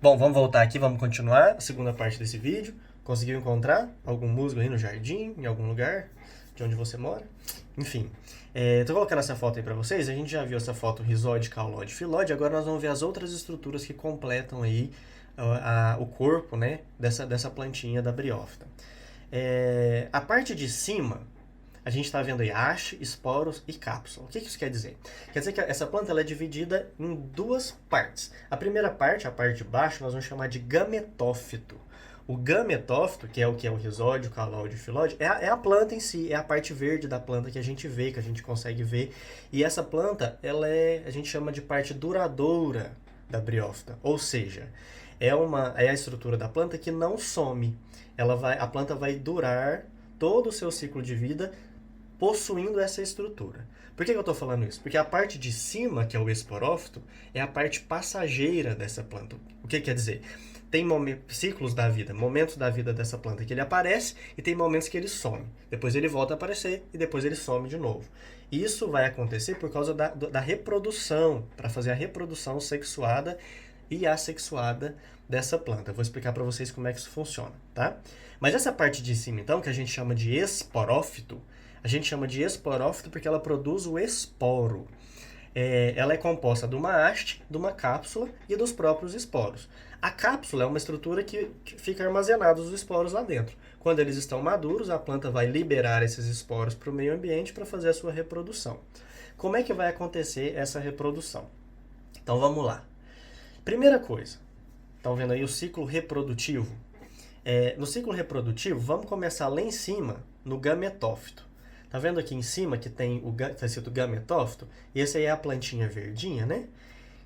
Bom, vamos voltar aqui, vamos continuar a segunda parte desse vídeo. Conseguiu encontrar algum musgo aí no jardim, em algum lugar de onde você mora? Enfim, tô colocando essa foto aí pra vocês. A gente já viu essa foto rizóide, caulóide, filóide. Agora nós vamos ver as outras estruturas que completam aí o corpo, né, dessa plantinha da briófita. A parte de cima, a gente está vendo aí haste, esporos e cápsula. O que isso quer dizer? Quer dizer que essa planta ela é dividida em duas partes. A primeira parte, a parte de baixo, nós vamos chamar de gametófito. O gametófito, que é o rizóide, o calóide e o filóide, é a planta em si, é a parte verde da planta que a gente vê, que a gente consegue ver. E essa planta, a gente chama de parte duradoura da briófita. Ou seja, é a estrutura da planta que não some. A planta vai durar todo o seu ciclo de vida possuindo essa estrutura. Por que eu estou falando isso? Porque a parte de cima, que é o esporófito, é a parte passageira dessa planta. O que quer dizer? Tem ciclos da vida, momentos da vida dessa planta que ele aparece e tem momentos que ele some. Depois ele volta a aparecer e depois ele some de novo. Isso vai acontecer por causa da reprodução, para fazer a reprodução sexuada e assexuada dessa planta. Eu vou explicar para vocês como é que isso funciona, tá? Mas essa parte de cima, então, que a gente chama de esporófito, a gente chama de esporófito porque ela produz o esporo. Ela é composta de uma haste, de uma cápsula e dos próprios esporos. A cápsula é uma estrutura que fica armazenados os esporos lá dentro. Quando eles estão maduros, a planta vai liberar esses esporos para o meio ambiente para fazer a sua reprodução. Como é que vai acontecer essa reprodução? Então vamos lá. Primeira coisa, estão vendo aí o ciclo reprodutivo? No ciclo reprodutivo, vamos começar lá em cima, no gametófito. Tá vendo aqui em cima que tem tá escrito gametófito? E essa aí é a plantinha verdinha, né?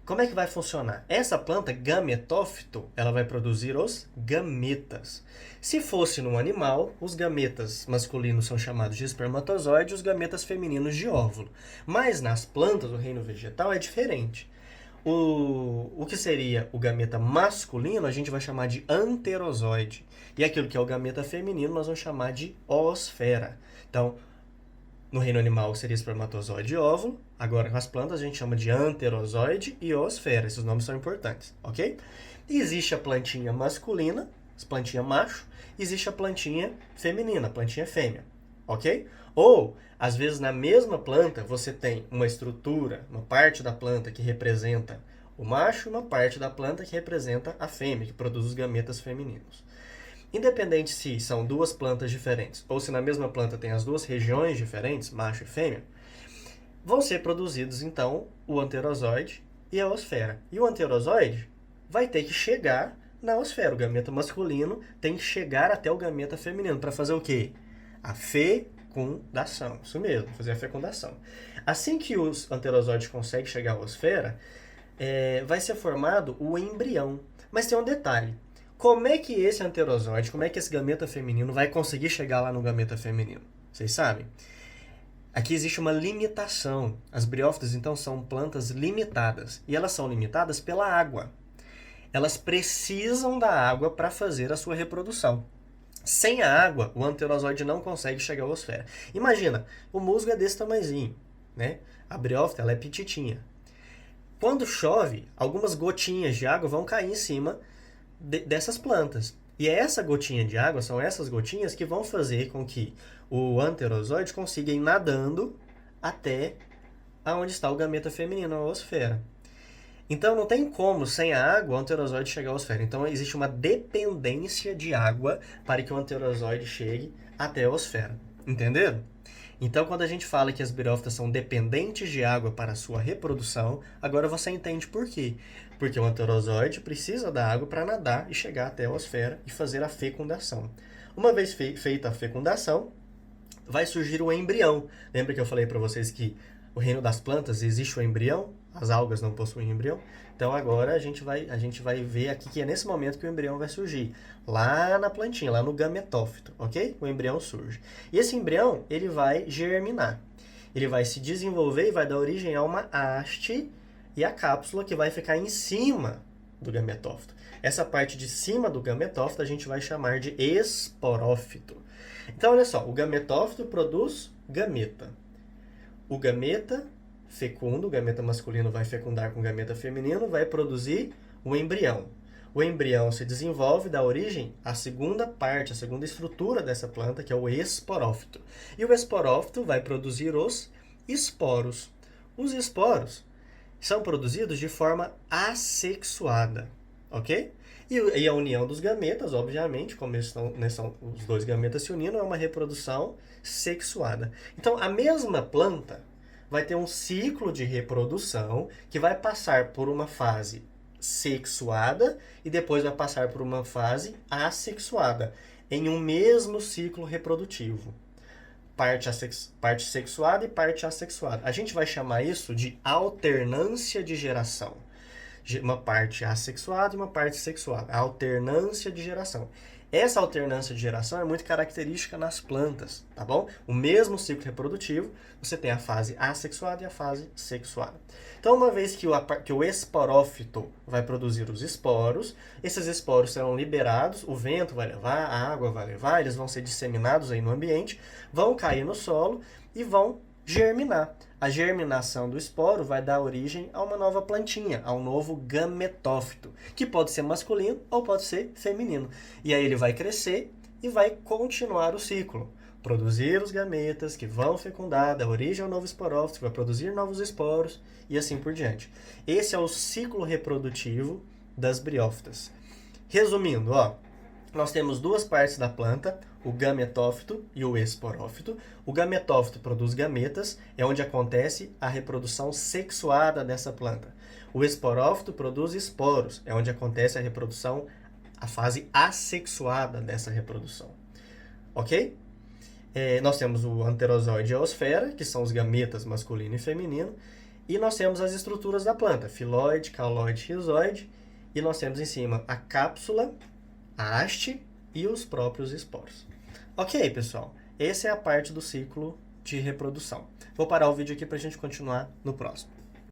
Como é que vai funcionar? Essa planta gametófito, ela vai produzir os gametas. Se fosse num animal, os gametas masculinos são chamados de espermatozoide e os gametas femininos de óvulo. Mas nas plantas, o reino vegetal é diferente. O que seria o gameta masculino, a gente vai chamar de anterozoide. E aquilo que é o gameta feminino, nós vamos chamar de oosfera. Então, no reino animal seria espermatozoide e óvulo. Agora, com as plantas, a gente chama de anterozoide e oosfera. Esses nomes são importantes, ok? E existe a plantinha masculina, a plantinha macho. Existe a plantinha feminina, a plantinha fêmea, ok? Ou, às vezes, na mesma planta, você tem uma estrutura, uma parte da planta que representa o macho e uma parte da planta que representa a fêmea, que produz os gametas femininos. Independente se são duas plantas diferentes ou se na mesma planta tem as duas regiões diferentes, macho e fêmea, vão ser produzidos então o anterozoide e a oosfera. E o anterozoide vai ter que chegar na oosfera. O gameta masculino tem que chegar até o gameta feminino para fazer o quê? A fecundação. Isso mesmo, fazer a fecundação. Assim que os anterozoides conseguem chegar à oosfera, vai ser formado o embrião. Mas tem um detalhe. Como é que esse anterozoide, como é que esse gameta feminino vai conseguir chegar lá no gameta feminino? Vocês sabem? Aqui existe uma limitação. As briófitas, então, são plantas limitadas. E elas são limitadas pela água. Elas precisam da água para fazer a sua reprodução. Sem a água, o anterozoide não consegue chegar à osfera. Imagina, o musgo é desse tamanhozinho, né? A briófita, ela é petitinha. Quando chove, algumas gotinhas de água vão cair em cima dessas plantas. E essa gotinha de água, são essas gotinhas que vão fazer com que o anterozoide consiga ir nadando até aonde está o gameta feminino, a oosfera. Então não tem como, sem a água, o anterozoide chegar à oosfera. Então existe uma dependência de água para que o anterozoide chegue até a oosfera. Entenderam? Então, quando a gente fala que as briófitas são dependentes de água para a sua reprodução, agora você entende por quê. Porque o anterozoide precisa da água para nadar e chegar até a oosfera e fazer a fecundação. Uma vez feita a fecundação, vai surgir o embrião. Lembra que eu falei para vocês que o reino das plantas existe o embrião? As algas não possuem embrião? Então agora a gente vai ver aqui que é nesse momento que o embrião vai surgir. Lá na plantinha, lá no gametófito, ok? O embrião surge. E esse embrião, ele vai germinar. Ele vai se desenvolver e vai dar origem a uma haste e a cápsula que vai ficar em cima do gametófito. Essa parte de cima do gametófito a gente vai chamar de esporófito. Então, olha só, o gametófito produz gameta. O gameta fecunda, o gameta masculino vai fecundar com o gameta feminino, vai produzir o embrião. O embrião se desenvolve, dá origem à segunda parte, à segunda estrutura dessa planta, que é o esporófito. E o esporófito vai produzir os esporos. Os esporos são produzidos de forma assexuada, ok? E a união dos gametas, obviamente, como são os dois gametas se unindo, é uma reprodução sexuada. Então, a mesma planta vai ter um ciclo de reprodução que vai passar por uma fase sexuada e depois vai passar por uma fase assexuada, em um mesmo ciclo reprodutivo. Parte sexuada e parte assexuada. A gente vai chamar isso de alternância de geração. Uma parte assexuada e uma parte sexuada. A alternância de geração. Essa alternância de geração é muito característica nas plantas, tá bom? O mesmo ciclo reprodutivo, você tem a fase assexuada e a fase sexuada. Então, uma vez que o esporófito vai produzir os esporos, esses esporos serão liberados, o vento vai levar, a água vai levar, eles vão ser disseminados aí no ambiente, vão cair no solo e vão germinar. A germinação do esporo vai dar origem a uma nova plantinha, a um novo gametófito, que pode ser masculino ou pode ser feminino. E aí ele vai crescer e vai continuar o ciclo. Produzir os gametas que vão fecundar, dar origem ao novo esporófito, que vai produzir novos esporos e assim por diante. Esse é o ciclo reprodutivo das briófitas. Resumindo, nós temos duas partes da planta, o gametófito e o esporófito. O gametófito produz gametas, é onde acontece a reprodução sexuada dessa planta. O esporófito produz esporos, é onde acontece a reprodução, a fase assexuada dessa reprodução. Ok? Nós temos o anterozoide e a osfera, que são os gametas masculino e feminino, e nós temos as estruturas da planta, filoide, cauloide, rizoide, e nós temos em cima a cápsula, a haste e os próprios esporos. Ok, pessoal? Essa é a parte do ciclo de reprodução. Vou parar o vídeo aqui para a gente continuar no próximo.